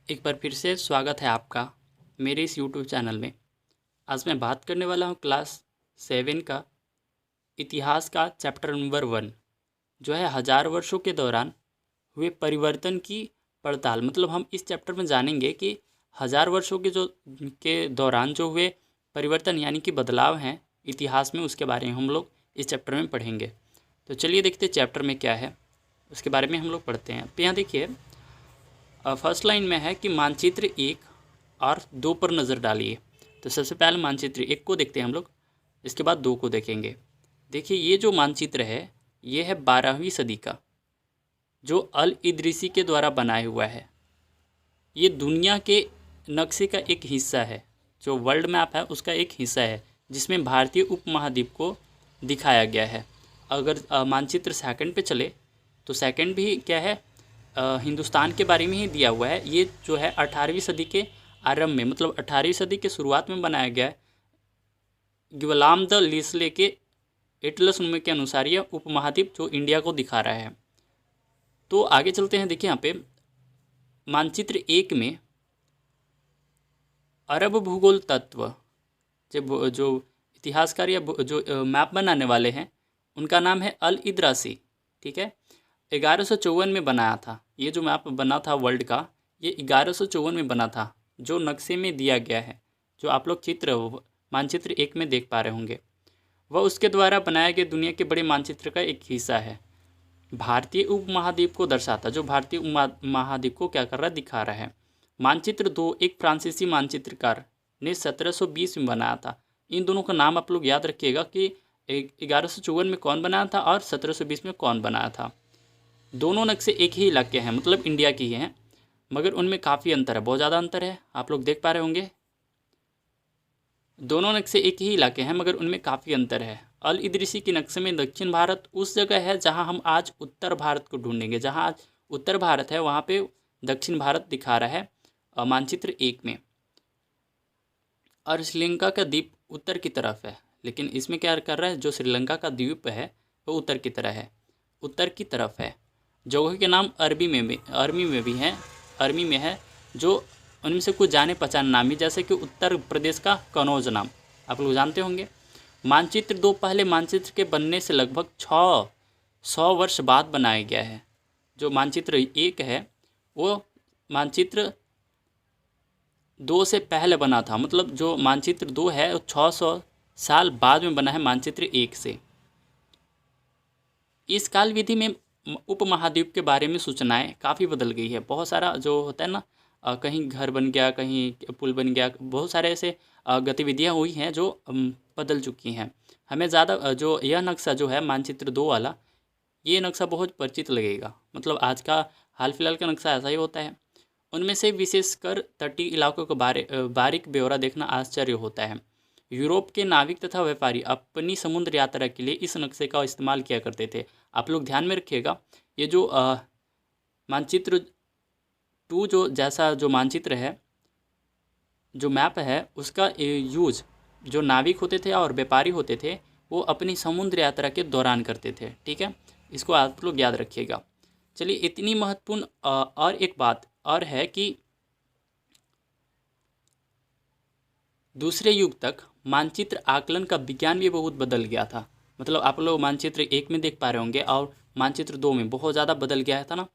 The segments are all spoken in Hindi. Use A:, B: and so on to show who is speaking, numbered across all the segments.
A: एक बार फिर से स्वागत है आपका मेरे इस यूट्यूब चैनल में। आज मैं बात करने वाला हूँ क्लास 7 का इतिहास का चैप्टर नंबर 1, जो है हजार वर्षों के दौरान हुए परिवर्तन की पड़ताल। मतलब हम इस चैप्टर में जानेंगे कि हजार वर्षों के दौरान जो हुए परिवर्तन यानी कि बदलाव हैं इतिहास में, उसके बारे में हम लोग इस चैप्टर में पढ़ेंगे। तो चलिए देखते हैं चैप्टर में क्या है, उसके बारे में हम लोग पढ़ते हैं। तो यहाँ देखिए, फर्स्ट लाइन में है कि मानचित्र 1 और 2 पर नज़र डालिए। तो सबसे पहले मानचित्र 1 को देखते हैं हम लोग, इसके बाद 2 को देखेंगे। देखिए, ये जो मानचित्र है ये है 12वीं सदी का, जो अल इदरीसी के द्वारा बनाया हुआ है। ये दुनिया के नक्शे का एक हिस्सा है, जो वर्ल्ड मैप है उसका एक हिस्सा है, जिसमें भारतीय उपमहाद्वीप को दिखाया गया है। अगर मानचित्र सेकंड पे चले तो सेकंड भी क्या है, हिंदुस्तान के बारे में ही दिया हुआ है। ये जो है 18वीं सदी के आरंभ में, मतलब 18वीं सदी के शुरुआत में बनाया गया है। गिवलाम द लिस्ले के एटलस नुमे के अनुसार यह उपमहाद्वीप जो इंडिया को दिखा रहा है। तो आगे चलते हैं। देखिए यहाँ पे मानचित्र 1 में अरब भूगोल तत्व, जो इतिहासकार या जो मैप बनाने वाले हैं उनका नाम है अल इदरासी। ठीक है, 1154 में बनाया था। ये जो मैप बना था वर्ल्ड का, ये 1154 में बना था, जो नक्शे में दिया गया है, जो आप लोग मानचित्र 1 में देख पा रहे होंगे। वह उसके द्वारा बनाया गया दुनिया के बड़े मानचित्र का एक हिस्सा है। भारतीय उपमहाद्वीप को दर्शाता, जो भारतीय महाद्वीप को क्या कर रहा है, दिखा रहा है। मानचित्र 2 एक फ्रांसीसी मानचित्रकार ने 1720 में बनाया था। इन दोनों का नाम आप लोग याद रखिएगा कि 1154 में कौन बनाया था और 1720 में कौन बनाया था। दोनों नक्शे एक ही इलाके हैं, मतलब इंडिया की ही हैं, मगर उनमें काफ़ी अंतर है, बहुत ज़्यादा अंतर है। आप लोग देख पा रहे होंगे, दोनों नक्शे एक ही इलाके हैं मगर उनमें काफ़ी अंतर है। अल इदरीसी के नक्शे में दक्षिण भारत उस जगह है जहां हम आज उत्तर भारत को ढूंढेंगे। जहां आज उत्तर भारत है वहां पे दक्षिण भारत दिखा रहा है मानचित्र 1 में। और श्रीलंका का द्वीप उत्तर की तरफ है, लेकिन इसमें क्या कर रहा है, जो श्रीलंका का द्वीप है वो उत्तर की तरह है, उत्तर की तरफ है। जगह के नाम अरबी में भी है, जो उनमें से कुछ जाने पहचाने नाम ही, जैसे कि उत्तर प्रदेश का कनौज नाम आप लोग जानते होंगे। मानचित्र 2 पहले मानचित्र के बनने से लगभग 600 वर्ष बाद बनाया गया है। जो मानचित्र 1 है वो मानचित्र 2 से पहले बना था, मतलब जो मानचित्र 2 है वो 600 साल बाद में बना है मानचित्र 1 से। इस काल विधि में उपमहाद्वीप के बारे में सूचनाएं काफ़ी बदल गई है। बहुत सारा जो होता है ना, कहीं घर बन गया, कहीं पुल बन गया, बहुत सारे ऐसे गतिविधियां हुई हैं जो बदल चुकी हैं। हमें ज़्यादा जो यह नक्शा जो है मानचित्र 2 वाला, ये नक्शा बहुत परिचित लगेगा। मतलब आज का हाल फिलहाल का नक्शा ऐसा ही होता है। उनमें से विशेषकर तटीय इलाकों का बारीक ब्यौरा देखना आश्चर्य होता है। यूरोप के नाविक तथा व्यापारी अपनी समुद्र यात्रा के लिए इस नक्शे का इस्तेमाल किया करते थे। आप लोग ध्यान में रखिएगा, ये जो मानचित्र 2 जो मानचित्र है, जो मैप है, उसका यूज जो नाविक होते थे और व्यापारी होते थे वो अपनी समुद्र यात्रा के दौरान करते थे। ठीक है, इसको आप लोग याद रखिएगा। चलिए, इतनी महत्वपूर्ण और एक बात और है कि दूसरे युग तक मानचित्र आकलन का विज्ञान भी बहुत बदल गया था। मतलब आप लोग मानचित्र 1 में देख पा रहे होंगे और मानचित्र 2 में बहुत ज़्यादा बदल गया था ना,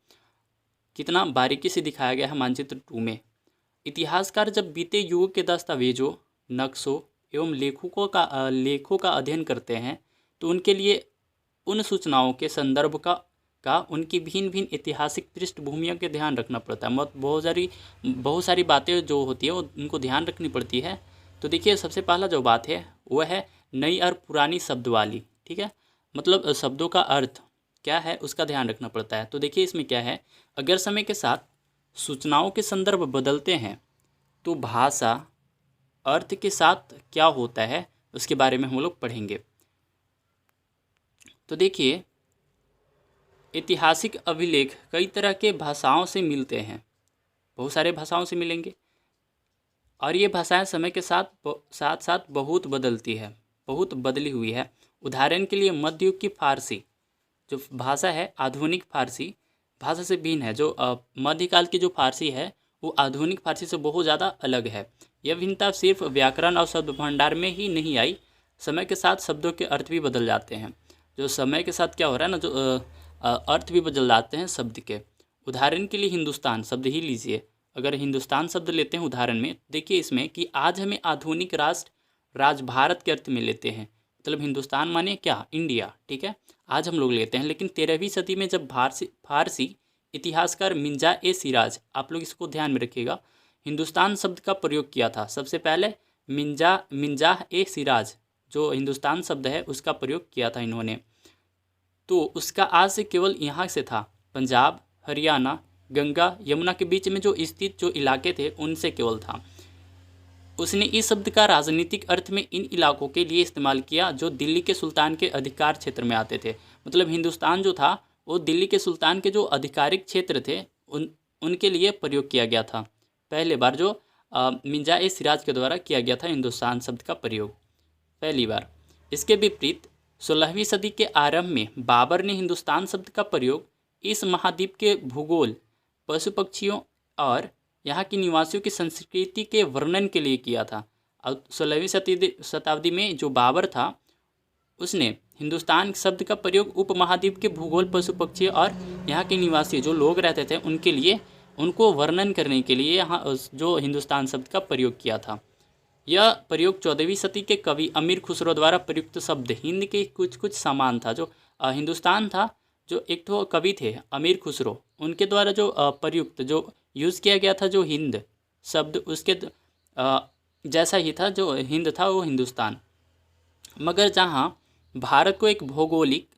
A: कितना बारीकी से दिखाया गया है मानचित्र 2 में। इतिहासकार जब बीते युग के दस्तावेजों, नक्शों एवं लेखों का अध्ययन करते हैं तो उनके लिए उन सूचनाओं के संदर्भ का उनकी भिन्न भिन्न ऐतिहासिक पृष्ठभूमियों के ध्यान रखना पड़ता है। बहुत सारी बातें जो होती है वो उनको ध्यान रखनी पड़ती है। तो देखिए, सबसे पहला जो बात है वह है नई और पुरानी शब्द वाली। ठीक है, मतलब शब्दों का अर्थ क्या है उसका ध्यान रखना पड़ता है। तो देखिए इसमें क्या है, अगर समय के साथ सूचनाओं के संदर्भ बदलते हैं तो भाषा अर्थ के साथ क्या होता है उसके बारे में हम लोग पढ़ेंगे। तो देखिए, ऐतिहासिक अभिलेख कई तरह के भाषाओं से मिलते हैं, बहुत सारे भाषाओं से मिलेंगे, और ये भाषाएं समय के साथ साथ बहुत बदलती है, बहुत बदली हुई है। उदाहरण के लिए मध्ययुग की फारसी जो भाषा है, आधुनिक फारसी भाषा से भिन्न है। जो मध्यकाल की जो फारसी है वो आधुनिक फारसी से बहुत ज़्यादा अलग है। यह भिन्नता सिर्फ व्याकरण और शब्द भंडार में ही नहीं आई, समय के साथ शब्दों के अर्थ भी बदल जाते हैं। जो समय के साथ क्या हो रहा है ना, जो अर्थ भी बदल जाते हैं शब्द के। उदाहरण के लिए हिंदुस्तान शब्द ही लीजिए। अगर हिंदुस्तान शब्द लेते हैं उदाहरण में, देखिए इसमें कि आज हमें आधुनिक राष्ट्र राज भारत के अर्थ में लेते हैं। मतलब हिंदुस्तान माने क्या, इंडिया, ठीक है, आज हम लोग लेते हैं। लेकिन 13वीं सदी में जब फारसी इतिहासकार मिंजा ए सिराज, आप लोग इसको ध्यान में रखिएगा, हिंदुस्तान शब्द का प्रयोग किया था। सबसे पहले मिंजा ए सिराज जो हिंदुस्तान शब्द है उसका प्रयोग किया था इन्होंने। तो उसका आज से केवल यहाँ से था, पंजाब, हरियाणा, गंगा यमुना के बीच में जो स्थित जो इलाके थे उनसे केवल था। उसने इस शब्द का राजनीतिक अर्थ में इन इलाकों के लिए इस्तेमाल किया जो दिल्ली के सुल्तान के अधिकार क्षेत्र में आते थे। मतलब हिंदुस्तान जो था वो दिल्ली के सुल्तान के जो आधिकारिक क्षेत्र थे उनके लिए प्रयोग किया गया था। पहले बार जो मिंजा ए सिराज के द्वारा किया गया था हिंदुस्तान शब्द का प्रयोग पहली बार। इसके विपरीत 16वीं सदी के आरंभ में बाबर ने हिंदुस्तान शब्द का प्रयोग इस महाद्वीप के भूगोल, पशु पक्षियों और यहाँ के निवासियों की संस्कृति के वर्णन के लिए किया था। और 16वीं शताब्दी में जो बाबर था उसने हिंदुस्तान शब्द का प्रयोग उपमहाद्वीप के भूगोल, पशु पक्षी और यहाँ के निवासी जो लोग रहते थे उनके लिए, उनको वर्णन करने के लिए यहाँ जो हिंदुस्तान शब्द का प्रयोग किया था। यह प्रयोग 14वीं सदी के कवि अमीर खुसरो द्वारा प्रयुक्त शब्द हिंद के कुछ समान था। जो हिंदुस्तान था, जो एक तो कवि थे अमीर खुसरो, उनके द्वारा जो प्रयुक्त जो यूज़ किया गया था जो हिंद शब्द, उसके जैसा ही था। जो हिंद था वो हिंदुस्तान। मगर जहाँ भारत को एक भौगोलिक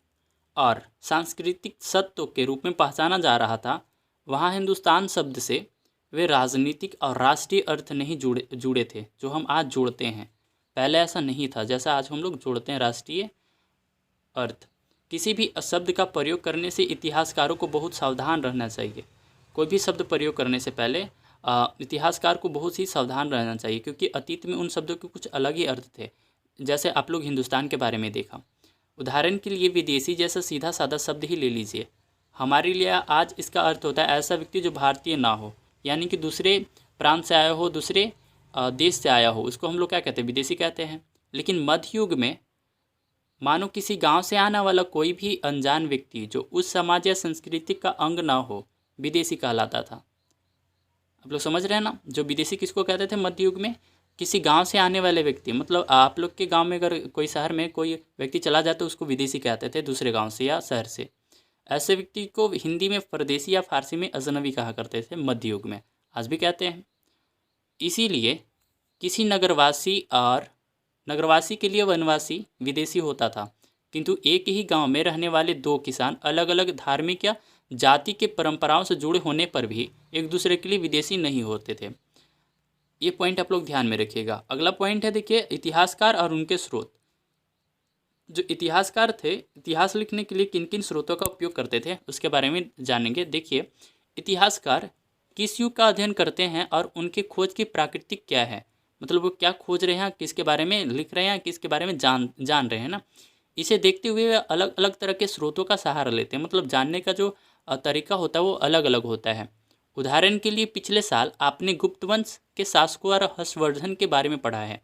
A: और सांस्कृतिक सत्व के रूप में पहचाना जा रहा था, वहाँ हिंदुस्तान शब्द से वे राजनीतिक और राष्ट्रीय अर्थ नहीं जुड़े थे जो हम आज जोड़ते हैं। पहले ऐसा नहीं था जैसा आज हम लोग जोड़ते हैं राष्ट्रीय अर्थ। किसी भी शब्द का प्रयोग करने से इतिहासकारों को बहुत सावधान रहना चाहिए। कोई भी शब्द प्रयोग करने से पहले इतिहासकार को बहुत ही सावधान रहना चाहिए, क्योंकि अतीत में उन शब्दों के कुछ अलग ही अर्थ थे। जैसे आप लोग हिंदुस्तान के बारे में देखा, उदाहरण के लिए विदेशी जैसा सीधा साधा शब्द ही ले लीजिए। हमारे लिए आज इसका अर्थ होता है ऐसा व्यक्ति जो भारतीय ना हो, यानी कि दूसरे प्रांत से आया हो, दूसरे देश से आया हो, उसको हम लोग क्या कहते हैं, विदेशी कहते हैं। लेकिन मध्य युग में मानो किसी गांव से आने वाला कोई भी अनजान व्यक्ति जो उस समाज या संस्कृति का अंग ना हो, विदेशी कहलाता था। आप लोग समझ रहे हैं ना, जो विदेशी किसको कहते थे मध्य युग में, किसी गांव से आने वाले व्यक्ति। मतलब आप लोग के गांव में अगर कोई शहर में कोई व्यक्ति चला जाता तो उसको विदेशी कहते थे, दूसरे गांव से या शहर से। ऐसे व्यक्ति को हिंदी में परदेशी या फारसी में अजनबी कहा करते थे मध्य युग में, आज भी कहते हैं। इसीलिए किसी नगरवासी के लिए वनवासी विदेशी होता था, किंतु एक ही गांव में रहने वाले दो किसान अलग अलग धार्मिक या जाति के परंपराओं से जुड़े होने पर भी एक दूसरे के लिए विदेशी नहीं होते थे। ये पॉइंट आप लोग ध्यान में रखिएगा। अगला पॉइंट है, देखिए, इतिहासकार और उनके स्रोत। जो इतिहासकार थे, इतिहास लिखने के लिए किन किन स्रोतों का उपयोग करते थे उसके बारे में जानेंगे। देखिए, इतिहासकार किस युग का अध्ययन करते हैं और उनके खोज की प्राकृतिक क्या है, मतलब वो क्या खोज रहे हैं, किसके बारे में लिख रहे हैं, किसके बारे में जान रहे हैं ना, इसे देखते हुए वे अलग अलग तरह के स्रोतों का सहारा लेते हैं। मतलब जानने का जो तरीका होता है वो अलग अलग होता है। उदाहरण के लिए पिछले साल आपने गुप्तवंश के शासकों और हर्षवर्धन के बारे में पढ़ा है।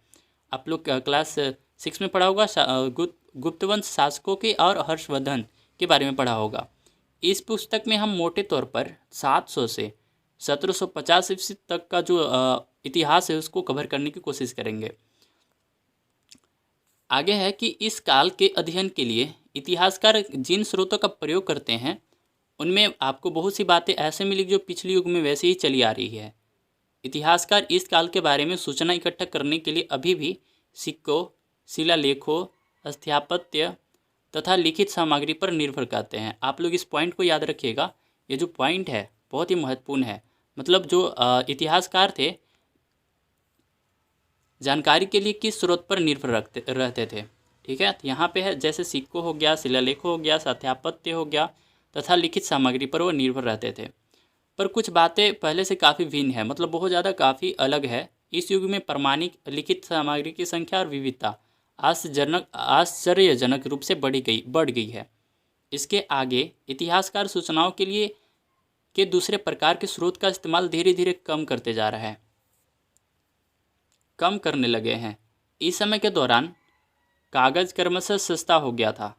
A: आप लोग क्लास 6 में पढ़ा होगा, गुप्तवंश शासकों के और हर्षवर्धन के बारे में पढ़ा होगा। इस पुस्तक में हम मोटे तौर पर 700 से 1750 ईस्वी तक का जो इतिहास है उसको कवर करने की कोशिश करेंगे। आगे है कि इस काल के अध्ययन के लिए इतिहासकार जिन स्रोतों का प्रयोग करते हैं उनमें आपको बहुत सी बातें ऐसे मिली जो पिछले युग में वैसे ही चली आ रही है। इतिहासकार इस काल के बारे में सूचना इकट्ठा करने के लिए अभी भी सिक्कों, शिलालेखों, स्थापत्य तथा लिखित सामग्री पर निर्भर करते हैं। आप लोग इस पॉइंट को याद रखिएगा, ये जो पॉइंट है बहुत ही महत्वपूर्ण है। मतलब जो इतिहासकार थे जानकारी के लिए किस स्रोत पर निर्भर रहते थे, ठीक है। तो यहाँ पे है जैसे सिक्कों हो गया, शिलालेख हो गया, स्थापत्य हो गया तथा लिखित सामग्री पर वो निर्भर रहते थे। पर कुछ बातें पहले से काफ़ी भिन्न है, मतलब बहुत ज़्यादा काफ़ी अलग है। इस युग में प्रमाणिक लिखित सामग्री की संख्या और विविधता आश्चर्यजनक रूप से बढ़ गई है। इसके आगे इतिहासकार सूचनाओं के लिए के दूसरे प्रकार के स्रोत का इस्तेमाल धीरे धीरे कम करते जा रहा है, कम करने लगे हैं। इस समय के दौरान कागज़ क्रमशः सस्ता हो गया था,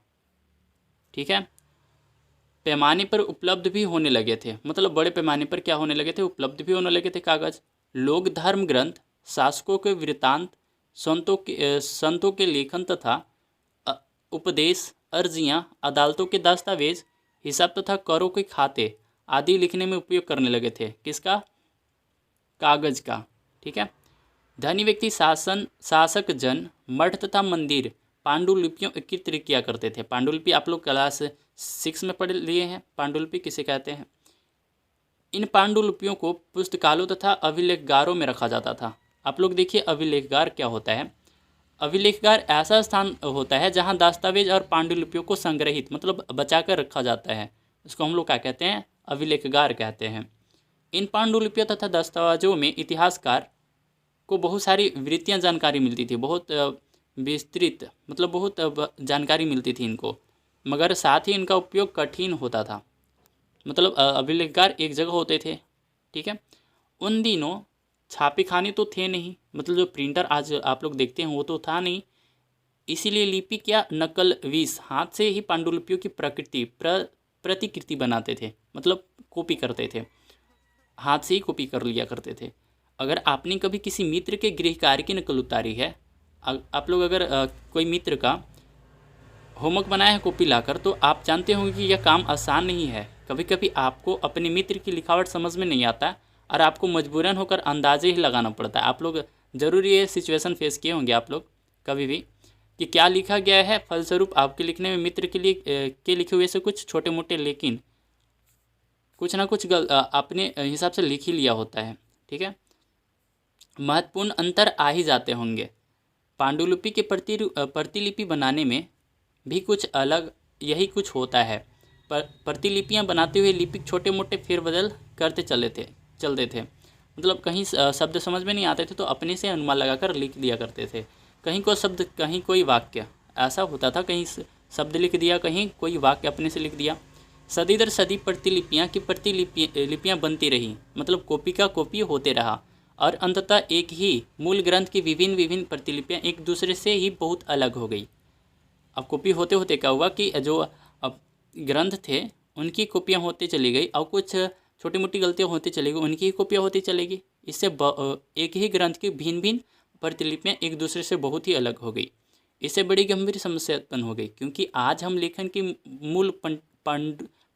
A: ठीक है, पैमाने पर उपलब्ध भी होने लगे थे। मतलब बड़े पैमाने पर क्या होने लगे थे, उपलब्ध भी होने लगे थे कागज़। लोग धर्म ग्रंथ, शासकों के वृत्तांत, संतों के लेखन तथा उपदेश, अर्जियां, अदालतों के दस्तावेज, हिसाब तथा करों के खाते आदि लिखने में उपयोग करने लगे थे। किसका? कागज़ का, ठीक है। धनी व्यक्ति शासक जन मठ तथा मंदिर पांडुलिपियों एकत्रित किया करते थे। पांडुलिपि आप लोग क्लास 6 में पढ़ लिए हैं, पांडुलिपि किसे कहते हैं। इन पांडुलिपियों को पुस्तकालयों तथा अभिलेखगारों में रखा जाता था। आप लोग देखिए अभिलेखगार क्या होता है। अभिलेखगार ऐसा स्थान होता है जहां दस्तावेज और पांडुलिपियों को संग्रहित मतलब बचा कर रखा जाता है। उसको हम लोग क्या कहते हैं? अभिलेखगार कहते हैं। इन पांडुलिपियों तथा दस्तावेजों में इतिहासकार को बहुत सारी वृत्तियाँ जानकारी मिलती थी, बहुत विस्तृत मतलब बहुत जानकारी मिलती थी इनको, मगर साथ ही इनका उपयोग कठिन होता था। मतलब अभिलेखगार एक जगह होते थे, ठीक है। उन दिनों छापे खाने तो थे नहीं, मतलब जो प्रिंटर आज आप लोग देखते हैं वो तो था नहीं। इसीलिए लिपि क्या नकल विष हाथ से ही पांडुलिपियों की प्रतिकृति बनाते थे, मतलब कॉपी करते थे, हाथ से ही कॉपी कर लिया करते थे। अगर आपने कभी किसी मित्र के गृह कार्य की नकल उतारी है, आप लोग अगर कोई मित्र का होमवर्क बनाया है कॉपी लाकर, तो आप जानते होंगे कि यह काम आसान नहीं है। कभी कभी आपको अपने मित्र की लिखावट समझ में नहीं आता और आपको मजबूरन होकर अंदाजे ही लगाना पड़ता है। आप लोग ज़रूर ये सिचुएशन फेस किए होंगे आप लोग कभी भी, कि क्या लिखा गया है, फलस्वरूप आपके लिखने में मित्र के लिए के लिखे हुए से कुछ छोटे मोटे लेकिन कुछ ना कुछ अपने हिसाब से लिख ही लिया होता है, ठीक है। महत्वपूर्ण अंतर आ ही जाते होंगे। पांडुलिपि के प्रतिलिपि बनाने में भी कुछ अलग यही कुछ होता है। प्रतिलिपियां बनाते हुए लिपिक छोटे मोटे फेरबदल करते चलते थे। मतलब कहीं शब्द समझ में नहीं आते थे तो अपने से अनुमान लगाकर लिख दिया करते थे। कहीं कोई शब्द, कहीं कोई वाक्य, ऐसा होता था। कहीं शब्द लिख दिया, कहीं कोई वाक्य अपने से लिख दिया। सदी दर सदी प्रतिलिपियां बनती रही, मतलब कॉपी का कॉपी होते रहा और अंततः एक ही मूल ग्रंथ की विभिन्न प्रतिलिपियां एक दूसरे से ही बहुत अलग हो गई। अब कॉपी होते होते क्या हुआ कि जो अब ग्रंथ थे उनकी कॉपियाँ होती चली गई और कुछ छोटी मोटी गलतियाँ होती चली गई, उनकी ही कॉपियाँ होती चलेगी। इससे एक ही ग्रंथ की भिन्न प्रतिलिपियाँ एक दूसरे से बहुत ही अलग हो गई। इससे बड़ी गंभीर समस्या उत्पन्न हो गई, क्योंकि आज हम लेखन की मूल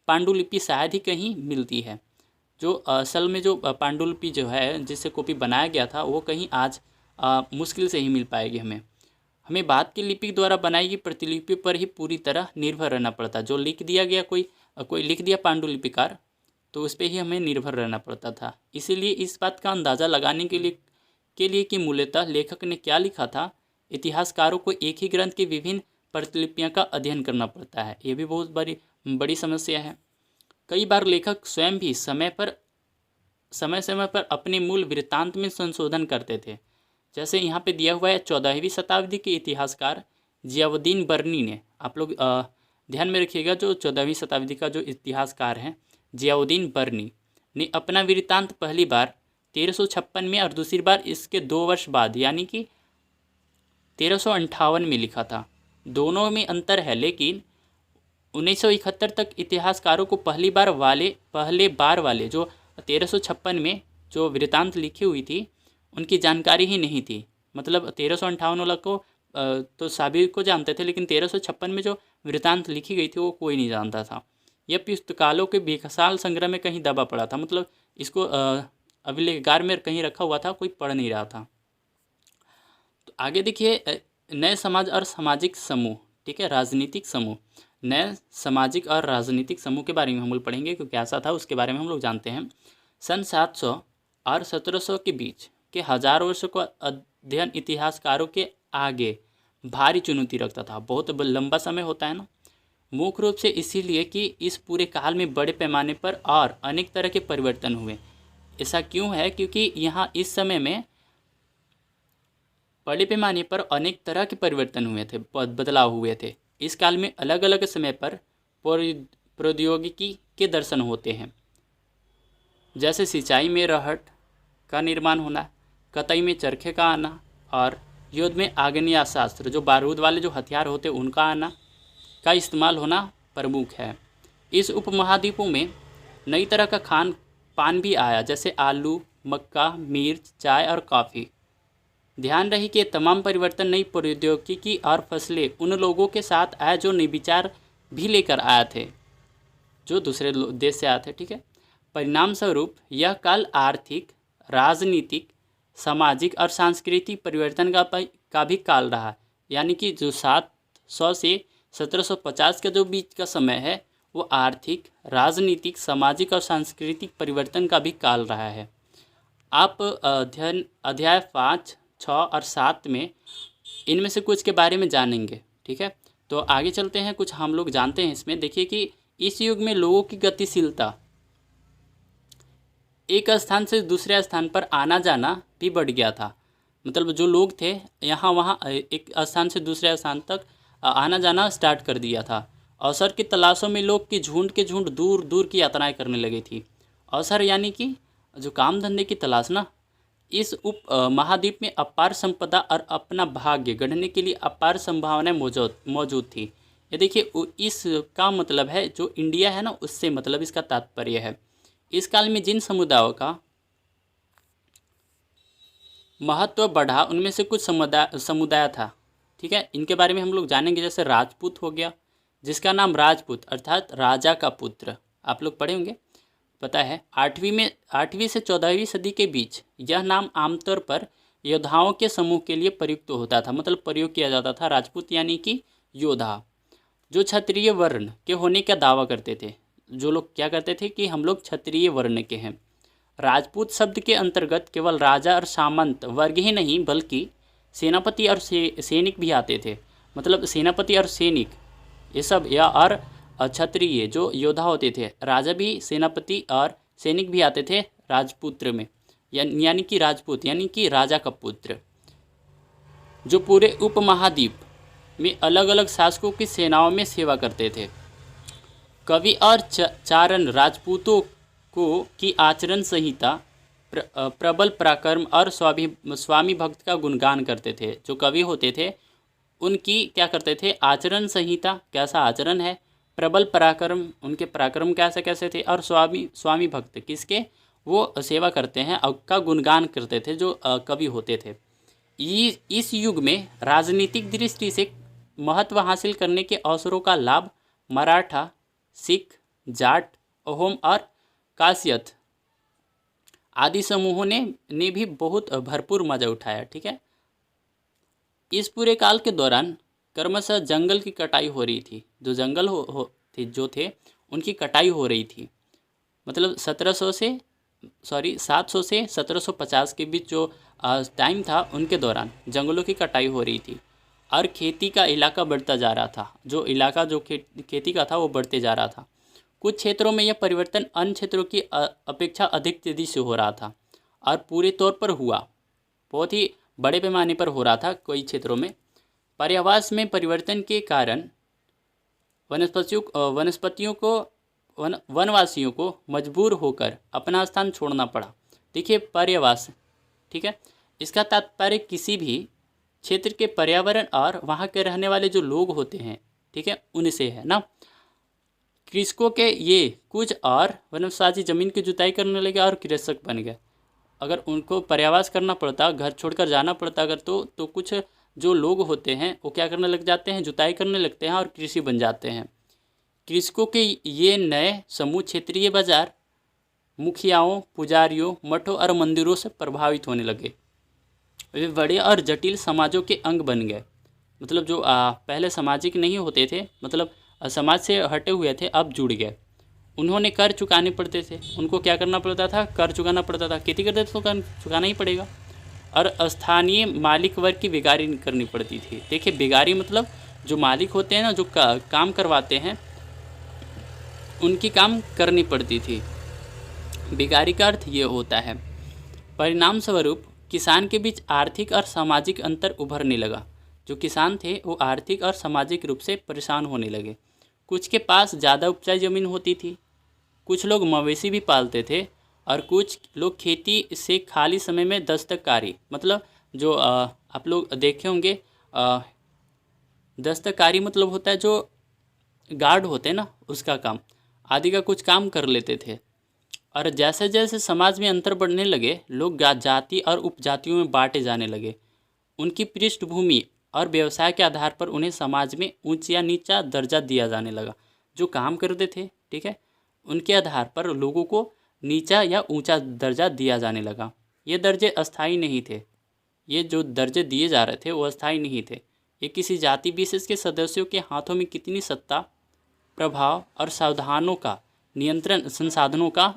A: पांडुलिपि शायद ही कहीं मिलती है। जो असल में जो पांडुलिपि जो है जिससे कॉपी बनाया गया था वो कहीं आज मुश्किल से ही मिल पाएगी हमें बाद की लिपि द्वारा बनाई गई प्रतिलिपि पर ही पूरी तरह निर्भर रहना पड़ता। जो लिख दिया गया, कोई लिख दिया पांडुलिपिकार, तो उस पर ही हमें निर्भर रहना पड़ता था। इसीलिए इस बात का अंदाज़ा लगाने के लिए कि मूलतः लेखक ने क्या लिखा था, इतिहासकारों को एक ही ग्रंथ की विभिन्न प्रतिलिपियाँ का अध्ययन करना पड़ता है। ये भी बहुत बड़ी समस्या है। कई बार लेखक स्वयं भी समय समय पर अपने मूल वृत्तांत में संशोधन करते थे। जैसे यहाँ पे दिया हुआ है 14वीं शताब्दी के इतिहासकार जियाउद्दीन बर्नी ने, आप लोग ध्यान में रखिएगा, जो 14वीं शताब्दी का जो इतिहासकार हैं जियाउद्दीन बर्नी ने अपना वृत्तांत पहली बार 1356 में और दूसरी बार इसके 2 वर्ष बाद यानी कि 1358 में लिखा था। दोनों में अंतर है, लेकिन 1971 तक इतिहासकारों को पहले बार वाले जो 1356 में जो वृत्तांत लिखी हुई थी उनकी जानकारी ही नहीं थी। मतलब 1358 वाला को तो सभी को जानते थे, लेकिन 1356 में जो वृत्तांत लिखी गई थी वो कोई नहीं जानता था। यह पुस्तकालयों के बेखसाल संग्रह में कहीं दबा पड़ा था। मतलब इसको अभिलेखगार में कहीं रखा हुआ था, कोई पढ़ नहीं रहा था। तो आगे देखिए नए समाज और सामाजिक समूह, ठीक है, राजनीतिक समूह। नए सामाजिक और राजनीतिक समूह के बारे में हम लोग पढ़ेंगे, क्योंकि ऐसा था उसके बारे में हम लोग जानते हैं। सन 700 और 1700 के बीच के 1000 वर्षों का अध्ययन इतिहासकारों के आगे भारी चुनौती रखता था। बहुत लंबा समय होता है ना, मुख्य रूप से इसीलिए कि इस पूरे काल में बड़े पैमाने पर और अनेक तरह के परिवर्तन हुए। ऐसा क्यों है? क्योंकि यहाँ इस समय में बड़े पैमाने पर अनेक तरह के परिवर्तन हुए थे, बदलाव हुए थे। इस काल में अलग अलग समय पर प्रौद्योगिकी के दर्शन होते हैं। जैसे सिंचाई में रहट का निर्माण होना, कताई में चरखे का आना और युद्ध में आग्नेयास्त्र शास्त्र जो बारूद वाले जो हथियार होते उनका आना का इस्तेमाल होना प्रमुख है। इस उपमहाद्वीपों में नई तरह का खान पान भी आया, जैसे आलू, मक्का, मिर्च, चाय और कॉफ़ी। ध्यान रहे कि ये तमाम परिवर्तन नई प्रौद्योगिकी और फसलें उन लोगों के साथ आए जो नए विचार भी लेकर आए थे, जो दूसरे देश से आए थे। ठीक है, परिणाम स्वरूप यह काल आर्थिक, राजनीतिक, सामाजिक और सांस्कृतिक परिवर्तन का भी काल रहा। यानी कि जो 700 से 1750 का जो बीच का समय है वो आर्थिक, राजनीतिक, सामाजिक और सांस्कृतिक परिवर्तन का भी काल रहा है। आप अध्याय 5, 6 और 7 में इनमें से कुछ के बारे में जानेंगे। ठीक है, तो आगे चलते हैं। कुछ हम लोग जानते हैं इसमें। देखिए कि इस युग में लोगों की गतिशीलता, एक स्थान से दूसरे स्थान पर आना जाना भी बढ़ गया था। मतलब जो लोग थे यहाँ वहाँ एक स्थान से दूसरे स्थान तक आना जाना स्टार्ट कर दिया था। अवसर की तलाशों में लोग की झुंड के झुंड दूर दूर की यात्राएं करने लगी थी। अवसर यानी कि जो काम धंधे की तलाश ना। इस उप महाद्वीप में अपार संपदा और अपना भाग्य गढ़ने के लिए अपार संभावनाएं मौजूद थी। ये देखिए, इसका मतलब है जो इंडिया है ना, उससे मतलब इसका तात्पर्य है। इस काल में जिन समुदायों का महत्व बढ़ा उनमें से कुछ समुदाय था। ठीक है, इनके बारे में हम लोग जानेंगे। जैसे राजपूत हो गया, जिसका नाम राजपूत अर्थात राजा का पुत्र, आप लोग पढ़े होंगे, पता है। 8वीं से 14वीं सदी के बीच यह नाम आमतौर पर योद्धाओं के समूह के लिए प्रयुक्त होता था। मतलब प्रयोग किया जाता था। राजपूत यानी कि योद्धा, जो क्षत्रिय वर्ण के होने का दावा करते थे। जो लोग क्या करते थे कि हम लोग क्षत्रिय वर्ण के हैं। राजपूत शब्द के अंतर्गत केवल राजा और सामंत वर्ग ही नहीं बल्कि सेनापति और सैनिक भी आते थे। मतलब सेनापति और सैनिक ये सब, या और क्षत्रिय जो योद्धा होते थे, राजा भी, सेनापति और सैनिक भी आते थे राजपुत्र में। यानी कि राजपूत यानी कि राजा का पुत्र, जो पूरे उपमहाद्वीप में अलग अलग शासकों की सेनाओं में सेवा करते थे। कवि और चारण राजपूतों को की आचरण संहिता, प्रबल पराक्रम और स्वामी भक्त का गुणगान करते थे। जो कवि होते थे उनकी क्या करते थे, आचरण संहिता, कैसा आचरण है, प्रबल पराक्रम, उनके पराक्रम कैसे थे, और स्वामी भक्त किसके, वो सेवा करते हैं और का गुणगान करते थे जो कवि होते थे। इस युग में राजनीतिक दृष्टि से महत्व हासिल करने के अवसरों का लाभ मराठा, सिख, जाट, अहोम और कासियत आदि समूहों ने भी बहुत भरपूर मजा उठाया। ठीक है, इस पूरे काल के दौरान क्रमशः जंगल की कटाई हो रही थी। जो जंगल जो थे उनकी कटाई हो रही थी। मतलब 700 से 1750 के बीच जो टाइम था उनके दौरान जंगलों की कटाई हो रही थी और खेती का इलाका बढ़ता जा रहा था। जो इलाका जो खेती का था वो बढ़ते जा रहा था। कुछ क्षेत्रों में यह परिवर्तन अन्य क्षेत्रों की अपेक्षा अधिक तेज़ी से हो रहा था और पूरे तौर पर हुआ, बहुत ही बड़े पैमाने पर हो रहा था। कई क्षेत्रों में पर्यावास में परिवर्तन के कारण वनवासियों को मजबूर होकर अपना स्थान छोड़ना पड़ा। देखिए, पर्यावास, ठीक है, इसका तात्पर्य किसी भी क्षेत्र के पर्यावरण और वहाँ के रहने वाले जो लोग होते हैं, ठीक है, उनसे है ना। कृषकों के ये कुछ और वनवासी जमीन की जुताई करने लगे और कृषक बन गए। अगर उनको पर्यावास करना पड़ता, घर छोड़कर जाना पड़ता अगर तो कुछ जो लोग होते हैं वो क्या करने लग जाते हैं, जुताई करने लगते हैं और कृषि बन जाते हैं। कृषकों के ये नए समूह क्षेत्रीय बाजार, मुखियाओं, पुजारियों, मठों और मंदिरों से प्रभावित होने लगे। वे बड़े और जटिल समाजों के अंग बन गए। मतलब जो पहले सामाजिक नहीं होते थे, मतलब समाज से हटे हुए थे, अब जुड़ गए। उन्होंने कर चुकाने पड़ते थे। उनको क्या करना पड़ता था, कर चुकाना पड़ता था। खेती करते थे तो कर चुकाना ही पड़ेगा। और स्थानीय मालिक वर्ग की बेगारी करनी पड़ती थी। देखिए, बेगारी मतलब जो मालिक होते हैं ना, जो काम करवाते हैं, उनकी काम करनी पड़ती थी। बेगारी का अर्थ ये होता है। परिणाम स्वरूप किसान के बीच आर्थिक और सामाजिक अंतर उभरने लगा। जो किसान थे वो आर्थिक और सामाजिक रूप से परेशान होने लगे। कुछ के पास ज़्यादा उपजाऊ ज़मीन होती थी, कुछ लोग मवेशी भी पालते थे और कुछ लोग खेती से खाली समय में दस्तकारी, मतलब जो आप लोग देखे होंगे, दस्तकारी मतलब होता है जो गार्ड होते हैं ना, उसका काम आदि का कुछ काम कर लेते थे। और जैसे जैसे समाज में अंतर बढ़ने लगे, लोग जाति और उपजातियों में बांटे जाने लगे। उनकी पृष्ठभूमि और व्यवसाय के आधार पर उन्हें समाज में ऊंच या नीचा दर्जा दिया जाने लगा। जो काम करते थे, ठीक है, उनके आधार पर लोगों को नीचा या ऊंचा दर्जा दिया जाने लगा। ये दर्जे अस्थायी नहीं थे। ये जो दर्जे दिए जा रहे थे वो अस्थायी नहीं थे। ये किसी जाति विशेष के सदस्यों के हाथों में कितनी सत्ता, प्रभाव और संसाधनों का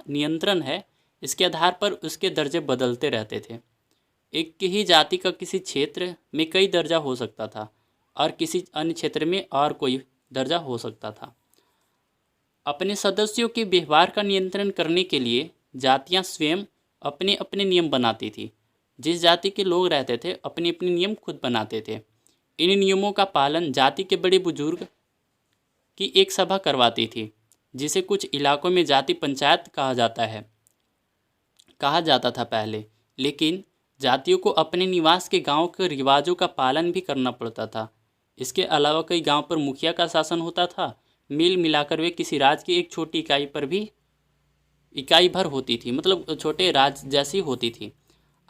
A: नियंत्रण है, इसके आधार पर उसके दर्जे बदलते रहते थे। एक ही जाति का किसी क्षेत्र में कई दर्जा हो सकता था और किसी अन्य क्षेत्र में और कोई दर्जा हो सकता था। अपने सदस्यों के व्यवहार का नियंत्रण करने के लिए जातियां स्वयं अपने अपने नियम बनाती थी। जिस जाति के लोग रहते थे अपने अपने नियम खुद बनाते थे। इन नियमों का पालन जाति के बड़े बुजुर्ग की एक सभा करवाती थी, जिसे कुछ इलाकों में जाति पंचायत कहा जाता था पहले। लेकिन जातियों को अपने निवास के गांव के रिवाजों का पालन भी करना पड़ता था। इसके अलावा कई गांव पर मुखिया का शासन होता था। मिल मिलाकर वे किसी राज्य की एक छोटी इकाई भर होती थी, मतलब छोटे राज्य जैसी होती थी।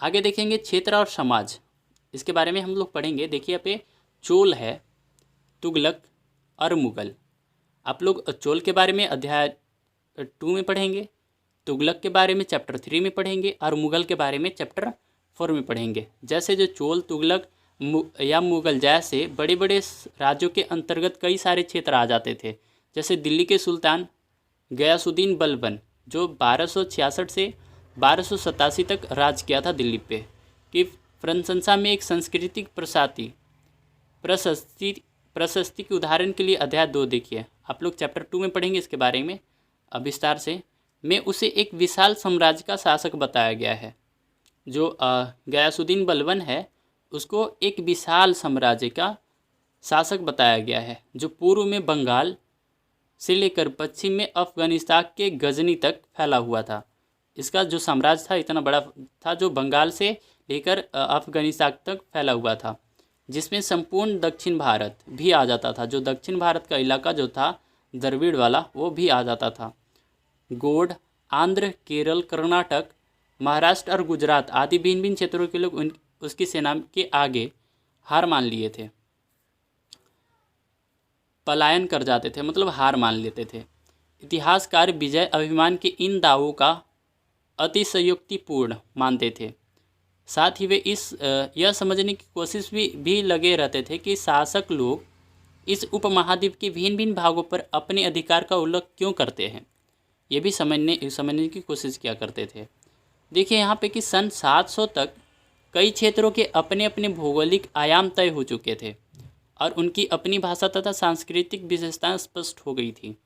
A: आगे देखेंगे क्षेत्र और समाज, इसके बारे में हम लोग पढ़ेंगे। देखिए यहाँ पे चोल है, तुगलक और मुगल। आप लोग चोल के बारे में अध्याय 2 में पढ़ेंगे, तुगलक के बारे में चैप्टर 3 में पढ़ेंगे और मुगल के बारे में चैप्टर 4 में पढ़ेंगे। जैसे जो चोल, तुगलक या मुगल जैसे बड़े बड़े राज्यों के अंतर्गत कई सारे क्षेत्र आ जाते थे। जैसे दिल्ली के सुल्तान गयासुद्दीन बलबन, जो 1266 से 1287 तक राज किया था दिल्ली पे, कि प्रशंसा में एक सांस्कृतिक प्रशस्ति के उदाहरण के लिए अध्याय 2 देखिए। आप लोग चैप्टर 2 में पढ़ेंगे इसके बारे में विस्तार से। में उसे एक विशाल साम्राज्य का शासक बताया गया है। जो गयासुद्दीन बलबन है उसको एक विशाल साम्राज्य का शासक बताया गया है, जो पूर्व में बंगाल से लेकर पश्चिम में अफगानिस्तान के गजनी तक फैला हुआ था। इसका जो साम्राज्य था इतना बड़ा था, जो बंगाल से लेकर अफगानिस्तान तक फैला हुआ था, जिसमें संपूर्ण दक्षिण भारत भी आ जाता था। जो दक्षिण भारत का इलाका जो था द्रविड़ वाला, वो भी आ जाता था। गोंड, आंध्र, केरल, कर्नाटक, महाराष्ट्र और गुजरात आदि भिन्न भिन्न क्षेत्रों के लोग उसकी सेना के आगे हार मान लिए थे, पलायन कर जाते थे, मतलब हार मान लेते थे। इतिहासकार विजय अभिमान के इन दावों का अतिशयोक्तिपूर्ण मानते थे। साथ ही वे यह समझने की कोशिश भी लगे रहते थे कि शासक लोग इस उपमहाद्वीप के भिन्न भिन्न भागों पर अपने अधिकार का उल्लंघन क्यों करते हैं, ये भी समझने की कोशिश किया करते थे। देखिए यहाँ पे कि सन 700 तक कई क्षेत्रों के अपने अपने भौगोलिक आयाम तय हो चुके थे और उनकी अपनी भाषा तथा सांस्कृतिक विशेषताएं स्पष्ट हो गई थी।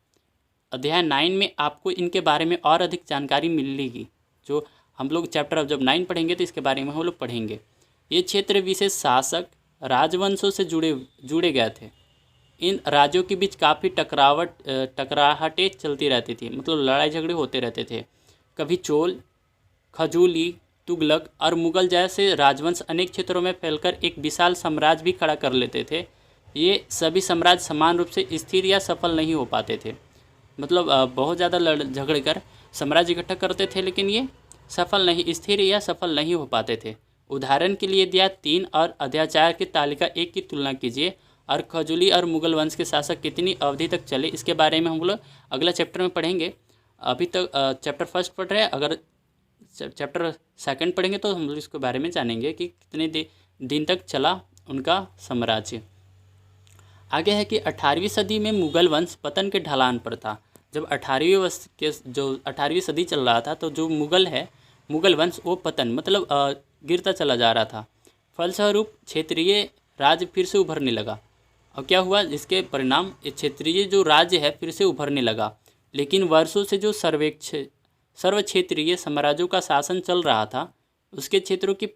A: अध्याय 9 में आपको इनके बारे में और अधिक जानकारी मिलेगी। जो हम लोग चैप्टर जब 9 पढ़ेंगे तो इसके बारे में हम लोग पढ़ेंगे। ये क्षेत्र विशेष शासक राजवंशों से जुड़े गए थे। इन राज्यों के बीच काफ़ी टकराहटें चलती रहती थी, मतलब लड़ाई झगड़े होते रहते थे। कभी चोल, खजूली, तुगलक और मुगल जैसे राजवंश अनेक क्षेत्रों में फैलकर एक विशाल साम्राज्य भी खड़ा कर लेते थे। ये सभी साम्राज्य समान रूप से स्थिर या सफल नहीं हो पाते थे, मतलब बहुत ज़्यादा झगड़े कर साम्राज्य इकट्ठा करते थे, लेकिन ये स्थिर या सफल नहीं हो पाते थे। उदाहरण के लिए अध्याय 3 और अध्याय 4 की तालिका 1 की तुलना कीजिए और खजूली और मुगल वंश के शासक कितनी अवधि तक चले, इसके बारे में हम लोग अगला चैप्टर में पढ़ेंगे। अभी तक चैप्टर 1 पढ़ रहे हैं, अगर चैप्टर 2 पढ़ेंगे तो हम लोग इसके बारे में जानेंगे कि कितने दिन तक चला उनका साम्राज्य। आगे है कि 18वीं सदी में मुगल वंश पतन के ढलान पर था। जब 18वीं सदी चल रहा था तो जो मुगल वंश वो पतन, मतलब गिरता चला जा रहा था। फलस्वरूप क्षेत्रीय राज्य फिर से उभरने लगा। और क्या हुआ, इसके परिणाम क्षेत्रीय जो राज्य है फिर से उभरने लगा। लेकिन वर्षों से जो सर्व क्षेत्रीय साम्राज्यों का शासन चल रहा था, उसके क्षेत्रों की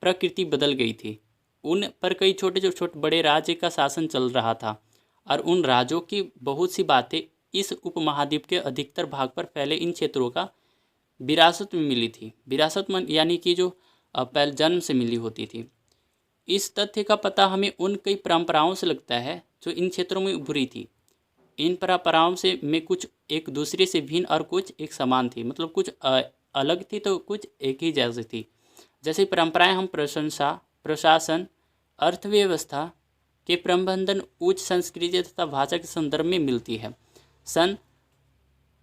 A: प्रकृति बदल गई थी। उन पर कई छोटे बड़े राज्य का शासन चल रहा था और उन राज्यों की बहुत सी बातें इस उपमहाद्वीप के अधिकतर भाग पर फैले इन क्षेत्रों का विरासत में मिली थी। विरासत यानी कि जो पहले जन्म से मिली होती थी। इस तथ्य का पता हमें उन कई परंपराओं से लगता है जो इन क्षेत्रों में उभरी थी। इन परंपराओं से में कुछ एक दूसरे से भिन्न और कुछ एक समान थी, मतलब कुछ अलग थी तो कुछ एक ही जैसी थी। जैसे परंपराएं हम प्रशंसा, प्रशासन, अर्थव्यवस्था के प्रबंधन, उच्च संस्कृति तथा भाषा के संदर्भ में मिलती है। सन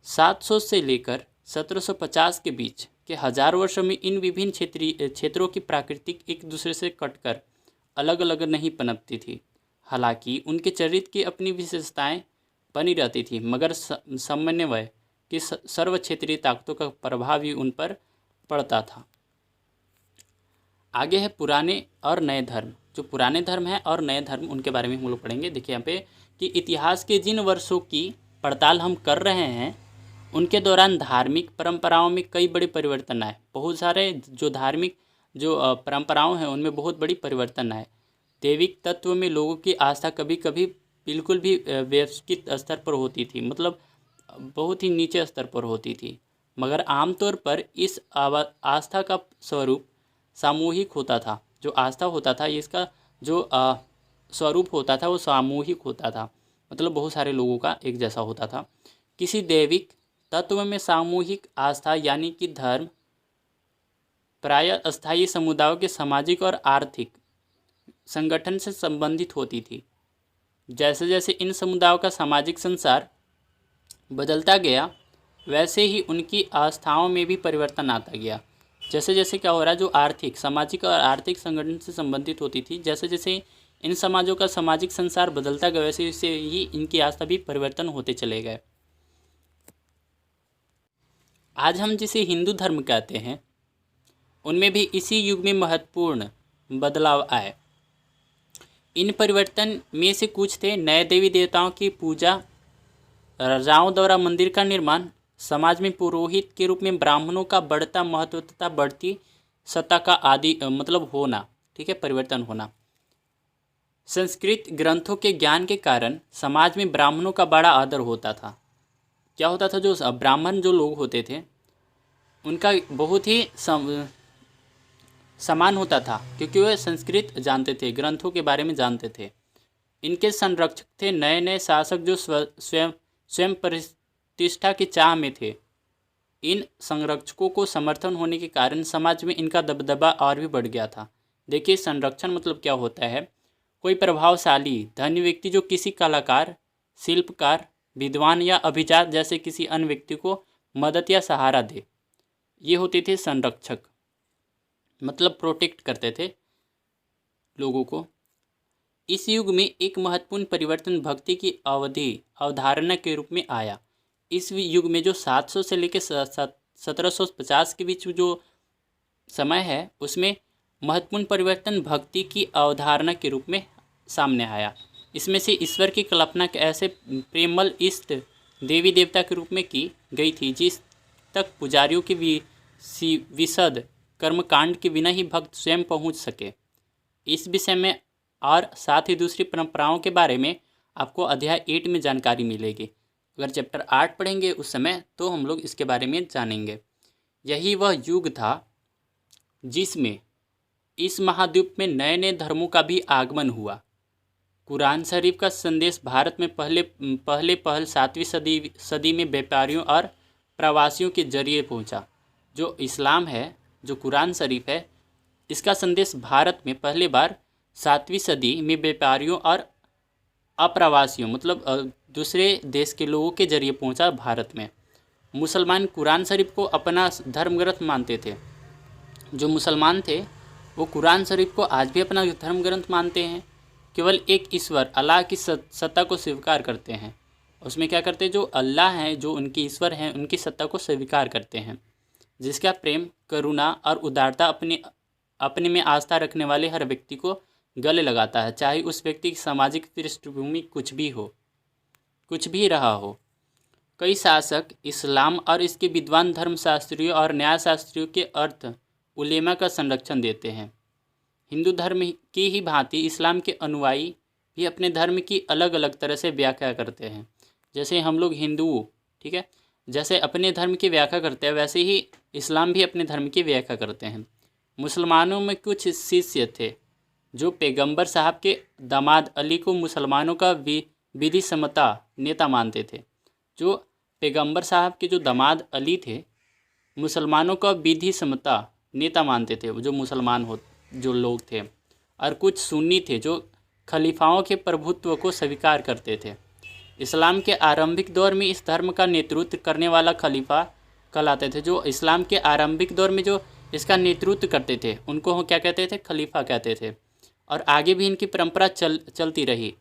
A: 700 से लेकर 1750 के बीच के हजार वर्षों में इन विभिन्न क्षेत्रों की प्राकृतिक एक दूसरे से कटकर अलग अलग नहीं पनपती थी। हालांकि उनके चरित्र की अपनी विशेषताएं बनी रहती थी, मगर समन्वय की सर्व क्षेत्रीय ताकतों का प्रभाव भी उन पर पड़ता था। आगे है पुराने और नए धर्म। जो पुराने धर्म हैं और नए धर्म, उनके बारे में हम लोग पढ़ेंगे। देखिए यहाँ पे कि इतिहास के जिन वर्षों की पड़ताल हम कर रहे हैं उनके दौरान धार्मिक परंपराओं में कई बड़े परिवर्तन आए। बहुत सारे जो धार्मिक जो परंपराओं हैं उनमें बहुत बड़ी परिवर्तन आए। दैविक तत्व में लोगों की आस्था कभी कभी बिल्कुल भी व्यवस्थित स्तर पर होती थी, मतलब बहुत ही नीचे स्तर पर होती थी, मगर आमतौर पर इस आस्था का स्वरूप सामूहिक होता था। जो आस्था होता था इसका जो स्वरूप होता था वो सामूहिक होता था, मतलब बहुत सारे लोगों का एक जैसा होता था। किसी दैविक तत्व में सामूहिक आस्था यानी कि धर्म प्रायः अस्थायी समुदायों के सामाजिक और आर्थिक संगठन से संबंधित होती थी। जैसे जैसे इन समुदायों का सामाजिक संसार बदलता गया वैसे ही उनकी आस्थाओं में भी परिवर्तन आता गया। जैसे जैसे क्या हो रहा है, जो आर्थिक, सामाजिक और आर्थिक संगठन से संबंधित होती थी, जैसे जैसे इन समाजों का सामाजिक संसार बदलता गया वैसे वैसे ही इनकी आस्था भी परिवर्तन होते चले गए। आज हम जिसे हिंदू धर्म कहते हैं उनमें भी इसी युग में महत्वपूर्ण बदलाव आए। इन परिवर्तन में से कुछ थे नए देवी देवताओं की पूजा, राजाओं द्वारा मंदिर का निर्माण, समाज में पुरोहित के रूप में ब्राह्मणों का बढ़ता महत्व तथा बढ़ती सत्ता का आदि मतलब होना, ठीक है, परिवर्तन होना। संस्कृत ग्रंथों के ज्ञान के कारण समाज में ब्राह्मणों का बड़ा आदर होता था। क्या होता था, जो ब्राह्मण जो लोग होते थे उनका बहुत ही सम्मान होता था, क्योंकि वे संस्कृत जानते थे, ग्रंथों के बारे में जानते थे। इनके संरक्षक थे नए नए शासक जो स्वयं प्रतिष्ठा की चाह में थे। इन संरक्षकों को समर्थन होने के कारण समाज में इनका दबदबा और भी बढ़ गया था। देखिए, संरक्षण मतलब क्या होता है, कोई प्रभावशाली धनी व्यक्ति जो किसी कलाकार, शिल्पकार, विद्वान या अभिजात जैसे किसी अन्य व्यक्ति को मदद या सहारा दे, ये होते थे संरक्षक, मतलब प्रोटेक्ट करते थे लोगों को। इस युग में एक महत्वपूर्ण परिवर्तन भक्ति की अवधारणा के रूप में आया। इस युग में जो 700 से लेकर 1750 के बीच जो समय है उसमें महत्वपूर्ण परिवर्तन भक्ति की अवधारणा के रूप में सामने आया। इसमें से ईश्वर की कल्पना ऐसे प्रेमल इष्ट देवी देवता के रूप में की गई थी जिस तक पुजारियों के विशद कर्मकांड के बिना ही भक्त स्वयं पहुंच सके। इस विषय में और साथ ही दूसरी परंपराओं के बारे में आपको अध्याय 8 में जानकारी मिलेगी। अगर चैप्टर 8 पढ़ेंगे उस समय तो हम लोग इसके बारे में जानेंगे। यही वह युग था जिसमें इस महाद्वीप में नए नए धर्मों का भी आगमन हुआ। कुरान शरीफ का संदेश भारत में पहल 7वीं सदी में व्यापारियों और प्रवासियों के जरिए पहुंचा। जो इस्लाम है, जो कुरान शरीफ है, इसका संदेश भारत में पहली बार 7वीं सदी में व्यापारियों और अप्रवासियों मतलब दूसरे देश के लोगों के जरिए पहुंचा भारत में। मुसलमान कुरान शरीफ को अपना धर्म ग्रंथ मानते थे। जो मुसलमान थे वो कुरान शरीफ को आज भी अपना धर्म ग्रंथ मानते हैं। केवल एक ईश्वर अल्लाह की सत्ता को स्वीकार करते हैं। उसमें क्या करते हैं, जो अल्लाह हैं, जो उनके ईश्वर हैं, उनकी सत्ता को स्वीकार करते हैं, जिसका प्रेम, करुणा और उदारता अपने में आस्था रखने वाले हर व्यक्ति को गले लगाता है, चाहे उस व्यक्ति की सामाजिक पृष्ठभूमि कुछ भी रहा हो। कई शासक इस्लाम और इसके विद्वान धर्मशास्त्रियों और न्यायशास्त्रियों के अर्थ उलेमा का संरक्षण देते हैं। हिंदू धर्म की ही भांति इस्लाम के अनुयायी भी अपने धर्म की अलग अलग तरह से व्याख्या करते हैं। जैसे हम लोग हिंदू, ठीक है, जैसे अपने धर्म की व्याख्या करते हैं वैसे ही इस्लाम भी अपने धर्म की व्याख्या करते हैं। मुसलमानों में कुछ शिष्य थे जो पैगंबर साहब के दामाद अली को मुसलमानों का विधि सम्मता नेता मानते थे। जो पैगंबर साहब के जो दामाद अली थे मुसलमानों का विधि सम्मता नेता मानते थे, जो मुसलमान हो जो लोग थे। और कुछ सुन्नी थे जो खलीफाओं के प्रभुत्व को स्वीकार करते थे। इस्लाम के आरंभिक दौर में इस धर्म का नेतृत्व करने वाला खलीफा कहलाते थे। जो इस्लाम के आरंभिक दौर में जो इसका नेतृत्व करते थे उनको हम क्या कहते थे? खलीफा कहते थे। और आगे भी इनकी परंपरा चलती रही।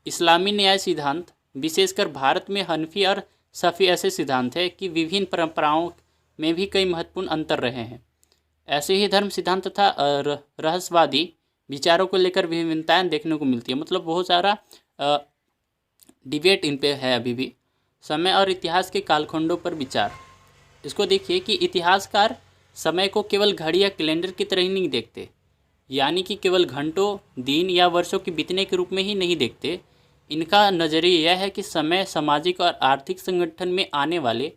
A: इस्लामी न्याय सिद्धांत विशेषकर भारत में हनफी और शफी ऐसे सिद्धांत हैं कि विभिन्न परंपराओं में भी कई महत्वपूर्ण अंतर रहे हैं। ऐसे ही धर्म सिद्धांत तथा रहस्यवादी विचारों को लेकर विभिन्नताएं देखने को मिलती है। मतलब बहुत सारा डिबेट इन पे है अभी भी। समय और इतिहास के कालखंडों पर विचार। इसको देखिए कि इतिहासकार समय को केवल घड़ी या कैलेंडर की तरह ही नहीं देखते, यानी कि केवल घंटों, दिन या वर्षों के बीतने के रूप में ही नहीं देखते। इनका नज़रिया यह है कि समय सामाजिक और आर्थिक संगठन में आने वाले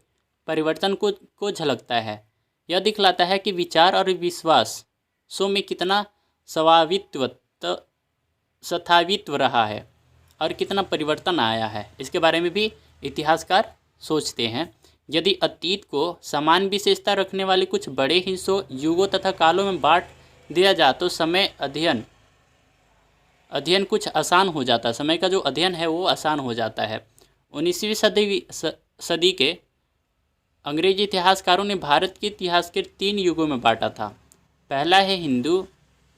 A: परिवर्तन को झलकता है। यह दिखलाता है कि विचार और विश्वास सो में कितना स्थायित्व रहा है और कितना परिवर्तन आया है। इसके बारे में भी इतिहासकार सोचते हैं। यदि अतीत को समान विशेषता रखने वाले कुछ बड़े हिस्सों, युगों तथा कालों में बांट दिया जाए तो समय अध्ययन कुछ आसान हो जाता है। समय का जो अध्ययन है वो आसान हो जाता है। 19वीं सदी के अंग्रेजी इतिहासकारों ने भारत के इतिहास के 3 युगों में बांटा था। पहला है हिंदू,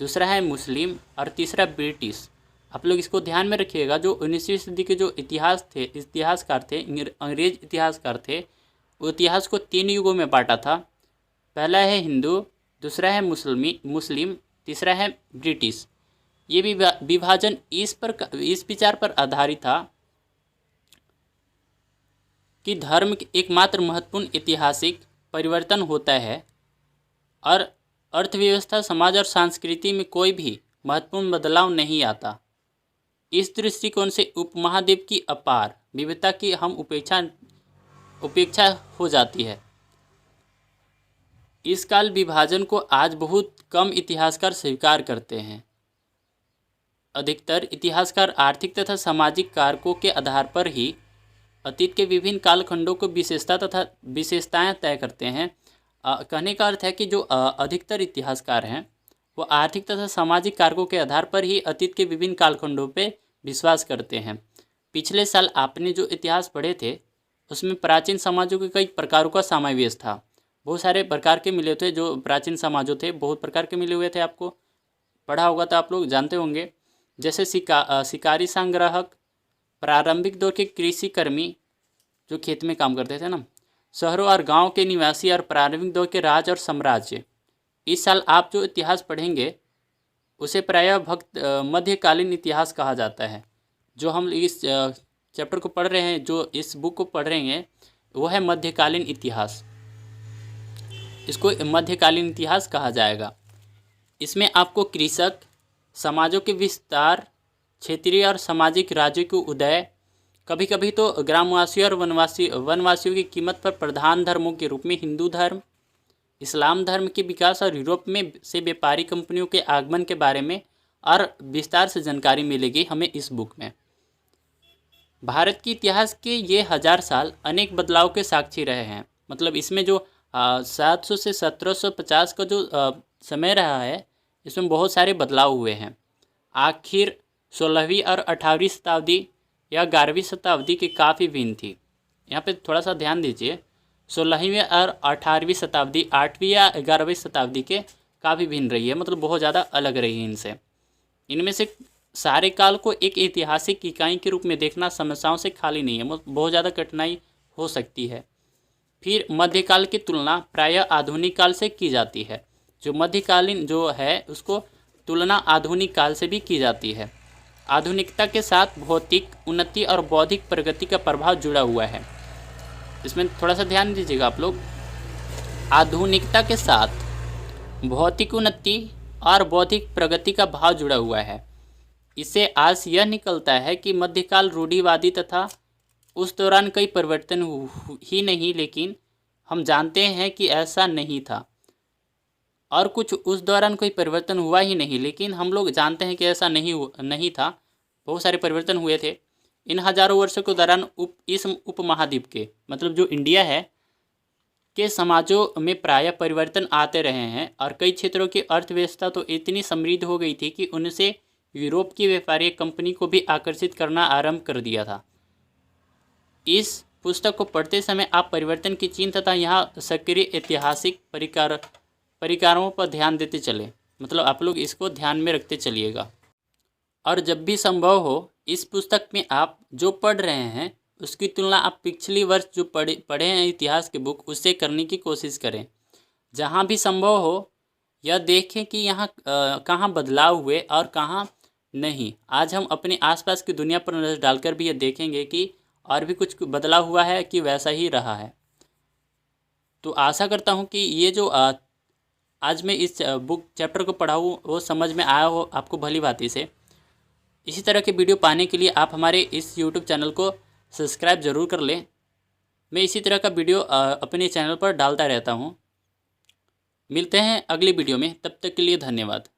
A: दूसरा है मुस्लिम और तीसरा ब्रिटिश। आप लोग इसको ध्यान में रखिएगा। जो 19वीं सदी के जो इतिहासकार थे, अंग्रेज इतिहासकार थे, वो इतिहास को 3 युगों में बांटा था। पहला है हिंदू, दूसरा है मुस्लिम, तीसरा है ब्रिटिश। ये विभाजन इस विचार पर आधारित था कि धर्म एकमात्र महत्वपूर्ण ऐतिहासिक परिवर्तन होता है और अर्थव्यवस्था, समाज और संस्कृति में कोई भी महत्वपूर्ण बदलाव नहीं आता। इस दृष्टिकोण से उपमहाद्वीप की अपार विविधता की हम उपेक्षा हो जाती है। इस काल विभाजन को आज बहुत कम इतिहासकार स्वीकार करते हैं। अधिकतर इतिहासकार आर्थिक तथा सामाजिक कारकों के आधार पर ही अतीत के विभिन्न कालखंडों को विशेषताएं तय करते हैं। कहने का अर्थ है कि जो अधिकतर इतिहासकार हैं वो आर्थिक तथा सामाजिक कारकों के आधार पर ही अतीत के विभिन्न कालखंडों पे विश्वास करते हैं। पिछले साल आपने जो इतिहास पढ़े थे उसमें प्राचीन समाजों के कई प्रकारों का समावेश था। बहुत सारे प्रकार के मिले थे। जो प्राचीन समाजों थे बहुत प्रकार के मिले हुए थे। आपको पढ़ा होगा तो आप लोग जानते होंगे। जैसे शिकारी संग्राहक, प्रारंभिक दौर के कृषि कर्मी जो खेत में काम करते थे ना, शहरों और गांव के निवासी और प्रारंभिक दौर के राज और साम्राज्य। इस साल आप जो इतिहास पढ़ेंगे उसे प्रायः मध्यकालीन इतिहास कहा जाता है। जो हम इस चैप्टर को पढ़ रहे हैं, जो इस बुक को पढ़ रहे हैं, वो है मध्यकालीन इतिहास। इसको मध्यकालीन इतिहास कहा जाएगा। इसमें आपको कृषक समाजों के विस्तार, क्षेत्रीय और सामाजिक राज्यों के उदय, कभी कभी तो ग्रामवासियों और वनवासियों की कीमत पर प्रधान धर्मों के रूप में हिंदू धर्म, इस्लाम धर्म के विकास और यूरोप में से व्यापारी कंपनियों के आगमन के बारे में और विस्तार से जानकारी मिलेगी हमें इस बुक में। भारत के इतिहास के ये 1000 साल अनेक बदलाव के साक्षी रहे हैं। मतलब इसमें जो 700 से 1750 का जो समय रहा है, इसमें बहुत सारे बदलाव हुए हैं। आखिर 16वीं और 18वीं शताब्दी या 11वीं शताब्दी की काफ़ी भिन्न थी। यहाँ पे थोड़ा सा ध्यान दीजिए। 16वीं और 18वीं शताब्दी 8वीं या 11वीं शताब्दी के काफ़ी भिन्न रही है। मतलब बहुत ज़्यादा अलग रही है इनसे। इनमें से सारे काल को एक ऐतिहासिक इकाई के रूप में देखना समस्याओं से खाली नहीं है। बहुत ज़्यादा कठिनाई हो सकती है। फिर मध्यकाल की तुलना प्रायः आधुनिक काल से की जाती है। जो मध्यकालीन जो है उसको तुलना आधुनिक काल से भी की जाती है। आधुनिकता के साथ भौतिक उन्नति और बौद्धिक प्रगति का प्रभाव जुड़ा हुआ है। इसमें थोड़ा सा ध्यान दीजिएगा आप लोग। आधुनिकता के साथ भौतिक उन्नति और बौद्धिक प्रगति का भाव जुड़ा हुआ है। इससे आज यह निकलता है कि मध्यकाल रूढ़िवादी तथा उस दौरान कई परिवर्तन ही नहीं, लेकिन हम जानते हैं कि ऐसा नहीं था। और कुछ उस दौरान कोई परिवर्तन हुआ ही नहीं, लेकिन हम लोग जानते हैं कि ऐसा नहीं था। बहुत सारे परिवर्तन हुए थे इन हजारों वर्षों के दौरान। इस उपमहाद्वीप के मतलब जो इंडिया है के समाजों में प्रायः परिवर्तन आते रहे हैं, और कई क्षेत्रों की अर्थव्यवस्था तो इतनी समृद्ध हो गई थी कि उनसे यूरोप की व्यापारी कंपनी को भी आकर्षित करना आरंभ कर दिया था। इस पुस्तक को पढ़ते समय आप परिवर्तन की चिन्ह तथा यहाँ सक्रिय ऐतिहासिक परिकारों पर ध्यान देते चले, मतलब आप लोग इसको ध्यान में रखते चलिएगा। और जब भी संभव हो इस पुस्तक में आप जो पढ़ रहे हैं उसकी तुलना आप पिछली वर्ष जो पढ़े हैं इतिहास के बुक उससे करने की कोशिश करें। जहाँ भी संभव हो यह देखें कि यहाँ कहाँ बदलाव हुए और कहाँ नहीं। आज हम अपने आसपास की दुनिया पर नज़र डालकर भी यह देखेंगे कि और भी कुछ बदलाव हुआ है कि वैसा ही रहा है। तो आशा करता हूँ कि ये जो आज मैं इस बुक चैप्टर को पढ़ा हूँ वो समझ में आया हो आपको भली भांति से। इसी तरह के वीडियो पाने के लिए आप हमारे इस YouTube चैनल को सब्सक्राइब ज़रूर कर लें। मैं इसी तरह का वीडियो अपने चैनल पर डालता रहता हूँ। मिलते हैं अगली वीडियो में, तब तक के लिए धन्यवाद।